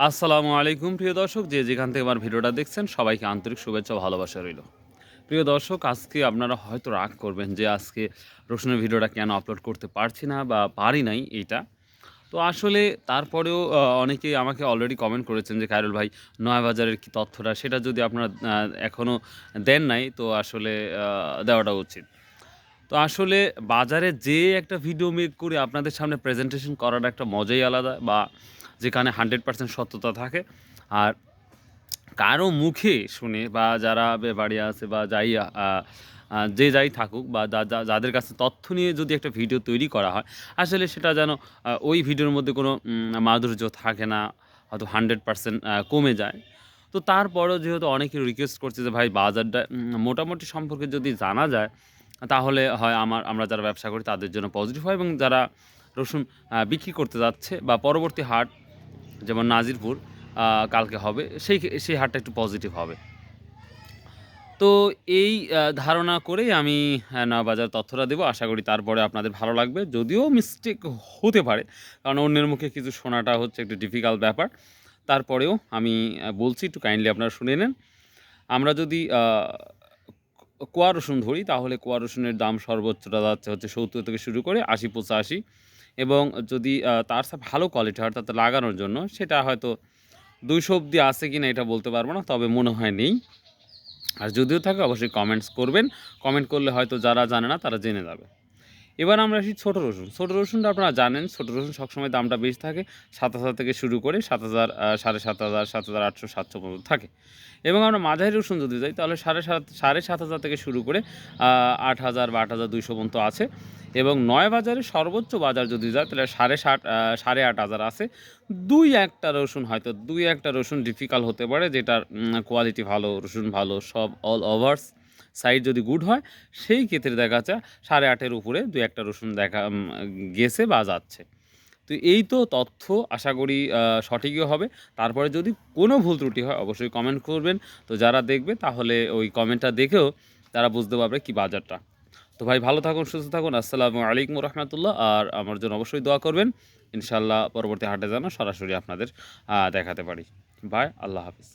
আসসালামু আলাইকুম প্রিয় দর্শক, যে যেখান থেকে আমার ভিডিওটা দেখছেন সবাইকে আন্তরিক শুভেচ্ছা ও ভালোবাসা রইল। প্রিয় দর্শক, আজকে আপনারা হয়তো রাগ করবেন যে আজকে রসুনের ভিডিওটা কেন আপলোড করতে পারছি না বা পারি নাই এইটা। তো আসলে তারপরেও অনেকেই আমাকে অলরেডি কমেন্ট করেছেন যে খায়রুল ভাই, নয়া বাজারের কি তথ্যটা সেটা যদি আপনারা এখনও দেন নাই তো আসলে দেওয়াটা উচিত। তো আসলে বাজারে যেয়ে একটা ভিডিও মেক করে আপনাদের সামনে প্রেজেন্টেশন করার একটা মজাই আলাদা, বা যেখানে 100% সত্যতা থাকে। আর কারো মুখে শুনে বা যারা বাড়ি আছে বা যাই যে যাই থাকুক বা যাদের কাছে তথ্য নিয়ে যদি একটা ভিডিও তৈরি করা হয়, আসলে সেটা যেন ওই ভিডিওর মধ্যে কোনো মাধুর্য থাকে না, হয়তো 100% কমে যায়। তো তারপরেও যেহেতু অনেকে রিকোয়েস্ট করছে যে ভাই বাজারটা মোটামুটি সম্পর্কে যদি জানা যায়, তাহলে হয় আমরা যারা ব্যবসা করি তাদের জন্য পজিটিভ হয়, এবং যারা রসুন বিক্রি করতে যাচ্ছে বা পরবর্তী হাট যেমন নাজিরপুর কালকে হবে, সেই হাটটা একটু পজিটিভ হবে। তো এই ধারণা করেই আমি নয়াবাজার তথ্যটা দেবো। আশা করি তারপরে আপনাদের ভালো লাগবে। যদিও মিস্টেক হতে পারে। কারণ অন্যের মুখে কিছু শোনাটা হচ্ছে একটু ডিফিকাল্ট ব্যাপার। তারপরেও আমি বলছি, একটু কাইন্ডলি আপনারা শুনে নেন। আমরা যদি কোয়া রসুন ধরি, তাহলে কোয়া রসুনের দাম সর্বোচ্চটা যাচ্ছে হচ্ছে ৭০ থেকে শুরু করে ৮০-৮৫, এবং যদি তার চেয়ে ভালো কোয়ালিটি হয় তাতে লাগানোর জন্য, সেটা হয়তো ২০০ অব্দি আছে কিনা এটা বলতে পারবো না, তবে মনে হয় নেই। আর যদিও থাকে অবশ্যই কমেন্টস করবেন। কমেন্ট করলে হয়তো যারা জানে না তারা জেনে যাবে। এবার আমরা আসি ছোট রসুন। ছোট রসুনটা আপনারা জানেন, ছোট রসুন সবসময় দামটা বেশি থাকে। ৭,০০০ থেকে শুরু করে ৭,০০০, ৭,৫০০, ৭,৮০০, ৭০০ পর্যন্ত থাকে। এবং আমরা মাঝারি রসুন যদি যাই, তাহলে ৭,৫০০ থেকে শুরু করে ৮,০০০ বা ৮,২০০ পর্যন্ত আছে। এবং নয় বাজারে সর্বোচ্চ বাজার যদি যায়, তাহলে ৭,৫০০ আছে। ২-১টা রসুন, হয়তো ২-১টা রসুন ডিফিকাল্ট হতে পারে, যেটার কোয়ালিটি ভালো, রসুন ভালো, সব অল ওভারস সাইড যদি গুড হয়, সেই ক্ষেত্রে দেখা যাচ্ছে ৮.৫-এর উপরে ২-১টা রসুন গেছে বা যাচ্ছে। তো এই তো তথ্য, আশা করি সঠিকই হবে। তারপরে যদি কোনো ভুল ত্রুটি হয় অবশ্যই কমেন্ট করবেন। তো যারা দেখবে তাহলে ওই কমেন্টটা দেখেও তারা বুঝতে পারবে কি বাজারটা। তো ভাই, ভালো থাকুন, সুস্থ থাকুন। আসসালামু আলাইকুম রাহমাতুল্লাহ। আর আমার জন্য অবশ্যই দোয়া করবেন। ইনশাআল্লাহ পরবর্তী হাটে যেন সরাসরি আপনাদের দেখাতে পারি। বাই, আল্লাহ হাফেজ।